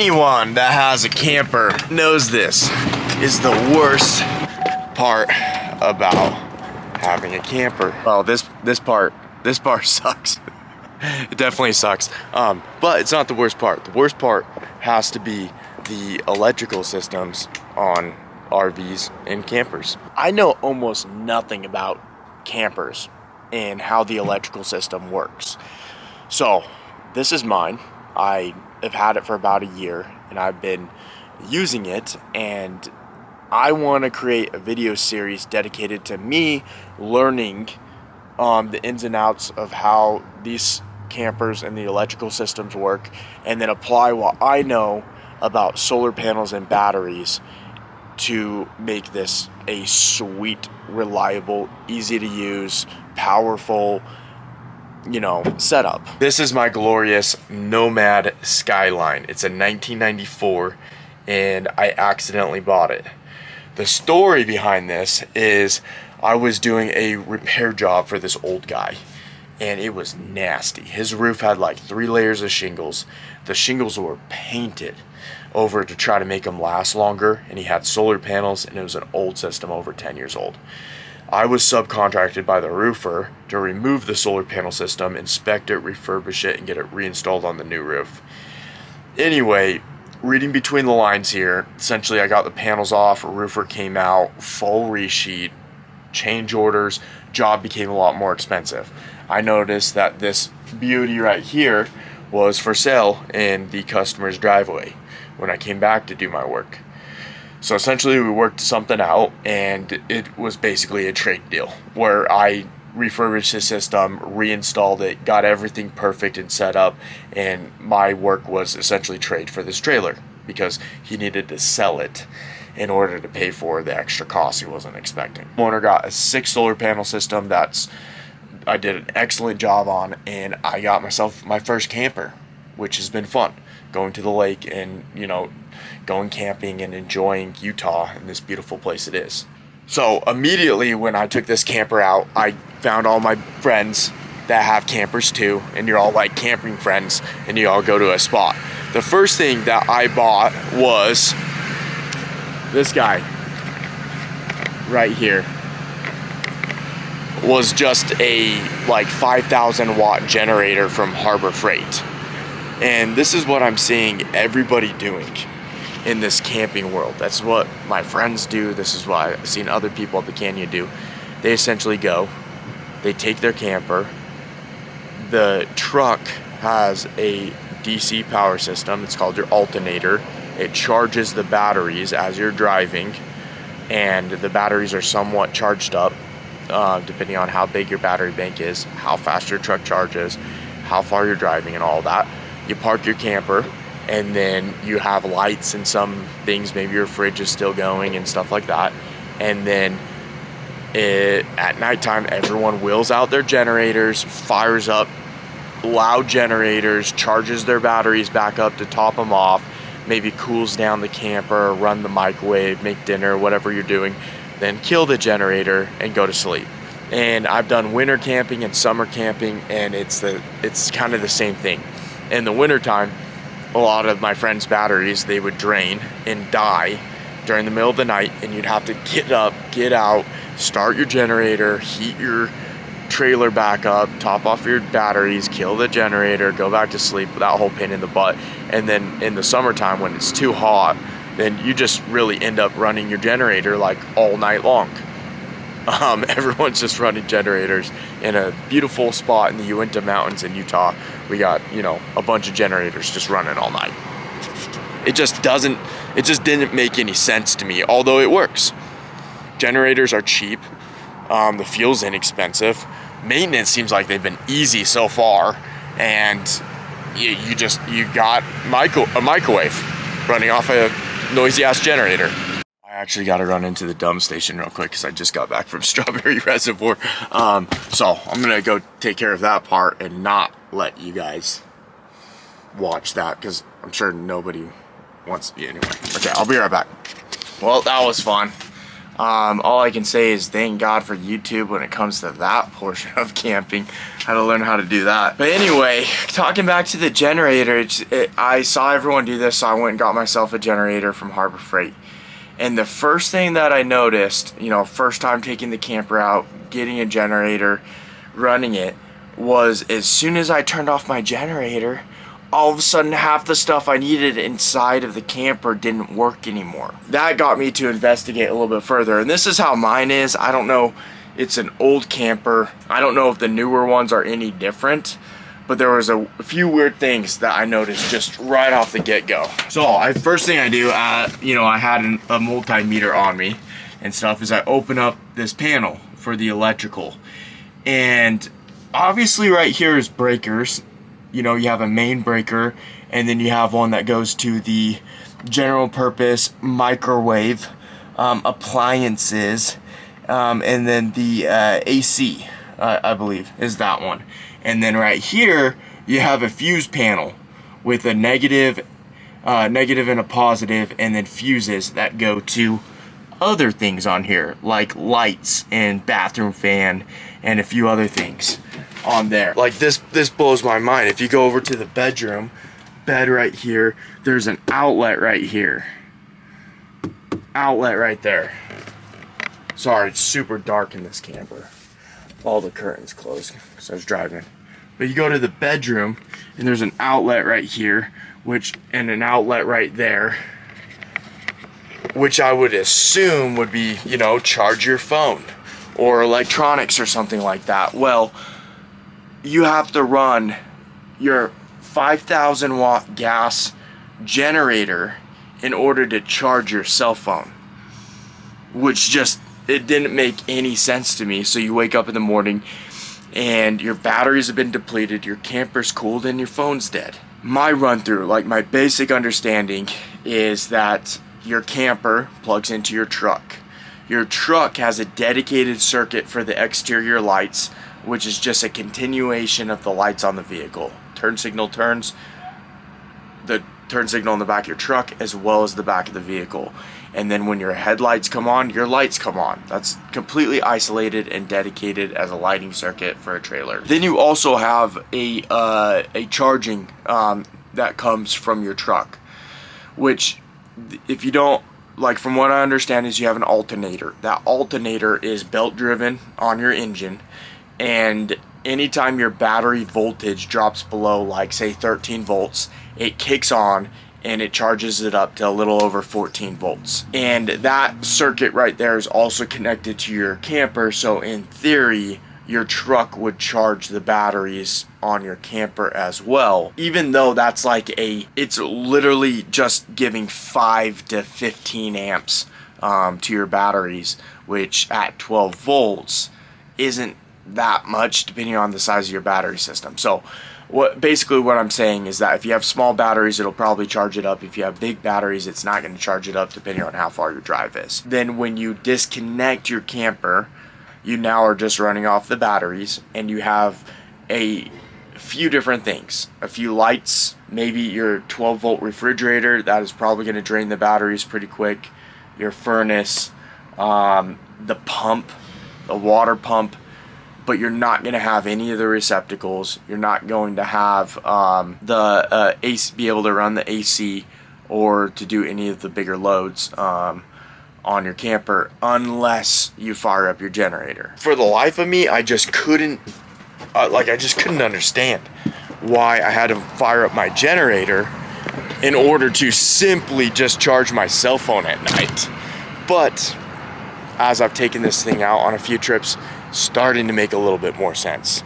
Anyone that has a camper knows this is the worst part about having a camper. Well, this part sucks. It definitely sucks. But it's not the worst part. The worst part has to be the electrical systems on RVs and campers. I know almost nothing about campers and how the electrical system works. So this is mine. I have had it for about a year and I've been using it, and I want to create a video series dedicated to me learning the ins and outs of how these campers and the electrical systems work, and then apply what I know about solar panels and batteries to make this a sweet, reliable, easy to use, powerful, setup. This is my glorious Nomad Skyline. It's a 1994 and I accidentally bought it. The story behind this is I was doing a repair job for this old guy and it was nasty. His roof had like 3 layers of shingles. The shingles were painted over to try to make them last longer, and he had solar panels, and it was an old system, over 10 years old. I was subcontracted by the roofer to remove the solar panel system, inspect it, refurbish it, and get it reinstalled on the new roof. Anyway, reading between the lines here, essentially I got the panels off, a roofer came out, full resheet, change orders, job became a lot more expensive. I noticed that this beauty right here was for sale in the customer's driveway when I came back to do my work. So essentially we worked something out, and it was basically a trade deal where I refurbished the system, reinstalled it, got everything perfect and set up, and my work was essentially trade for this trailer because he needed to sell it in order to pay for the extra costs he wasn't expecting. Owner got a 6 solar panel system I did an excellent job on, and I got myself my first camper, which has been fun. Going to the lake and, going camping and enjoying Utah and this beautiful place it is. So immediately when I took this camper out, I found all my friends that have campers too, and you're all like camping friends, and you all go to a spot. The first thing that I bought was this guy right here. Was just a like 5,000 watt generator from Harbor Freight. And this is what I'm seeing everybody doing in this camping world. That's what my friends do. This is what I've seen other people at the canyon do. They essentially go, they take their camper, the truck has a DC power system, it's called your alternator. It charges the batteries as you're driving, and the batteries are somewhat charged up depending on how big your battery bank is, how fast your truck charges, how far you're driving, and all that. You park your camper, and then you have lights and some things, maybe your fridge is still going and stuff like that. And then at nighttime, everyone wheels out their generators, fires up loud generators, charges their batteries back up to top them off, maybe cools down the camper, run the microwave, make dinner, whatever you're doing, then kill the generator and go to sleep. And I've done winter camping and summer camping, and it's kind of the same thing. In the wintertime, a lot of my friends' batteries, they would drain and die during the middle of the night, and you'd have to get up, get out, start your generator, heat your trailer back up, top off your batteries, kill the generator, go back to sleep, that whole pain in the butt. And then in the summertime, when it's too hot, then you just really end up running your generator like all night long. Everyone's just running generators in a beautiful spot in the Uinta Mountains in Utah. We got, a bunch of generators just running all night. It just didn't make any sense to me, although it works. Generators are cheap. The fuel's inexpensive. Maintenance seems like they've been easy so far, and you got a microwave running off a noisy ass generator. I actually got to run into the dump station real quick because I just got back from Strawberry Reservoir. So I'm gonna go take care of that part and not let you guys watch that because I'm sure nobody wants to. Anyway, okay, I'll be right back. Well, that was fun. All I can say is thank God for YouTube when it comes to that portion of camping. I had to learn how to do that. But anyway, talking back to the generator, I saw everyone do this, so I went and got myself a generator from Harbor Freight. And the first thing that I noticed, you know, first time taking the camper out, getting a generator, running it, was as soon as I turned off my generator, all of a sudden half the stuff I needed inside of the camper didn't work anymore. That got me to investigate a little bit further, and this is how mine is. I don't know, it's an old camper. I don't know if the newer ones are any different, but there was a few weird things that I noticed just right off the get-go. So first thing I do, you know, I had a multimeter on me and stuff, is I open up this panel for the electrical. And obviously right here is breakers. You know, you have a main breaker, and then you have one that goes to the general purpose microwave appliances, and then the AC, I believe, is that one. And then right here, you have a fuse panel with a negative and a positive, and then fuses that go to other things on here, like lights and bathroom fan and a few other things on there. Like this blows my mind. If you go over to the bedroom, bed right here, there's an outlet right here. Outlet right there. Sorry, it's super dark in this camper. All the curtains closed because I was driving. But you go to the bedroom and there's an outlet right here, and an outlet right there, which I would assume would be, you know, charge your phone or electronics or something like that. Well, you have to run your 5,000 watt gas generator in order to charge your cell phone, which it didn't make any sense to me. So you wake up in the morning and your batteries have been depleted, your camper's cooled, and your phone's dead. My run through, like my basic understanding, is that your camper plugs into your truck. Your truck has a dedicated circuit for the exterior lights, which is just a continuation of the lights on the vehicle. Turn signal turns, the turn signal in the back of your truck as well as the back of the vehicle. And then when your headlights come on, your lights come on. That's completely isolated and dedicated as a lighting circuit for a trailer. Then you also have a charging that comes from your truck, which, if you don't, like, from what I understand, is you have an alternator. That alternator is belt driven on your engine, and anytime your battery voltage drops below, like, say 13 volts, it kicks on and it charges it up to a little over 14 volts. And that circuit right there is also connected to your camper, so in theory, your truck would charge the batteries on your camper as well, even though that's like it's literally just giving 5 to 15 amps to your batteries, which at 12 volts isn't that much depending on the size of your battery system. So basically what I'm saying is that if you have small batteries, it'll probably charge it up. If you have big batteries, it's not going to charge it up depending on how far your drive is. Then when you disconnect your camper, you now are just running off the batteries, and you have a few different things. A few lights, maybe your 12 volt refrigerator, that is probably going to drain the batteries pretty quick. Your furnace, the pump, the water pump, but you're not going to have any of the receptacles. You're not going to have the AC, be able to run the AC or to do any of the bigger loads on your camper unless you fire up your generator. For the life of me, I just couldn't understand why I had to fire up my generator in order to simply just charge my cell phone at night. But as I've taken this thing out on a few trips, starting to make a little bit more sense.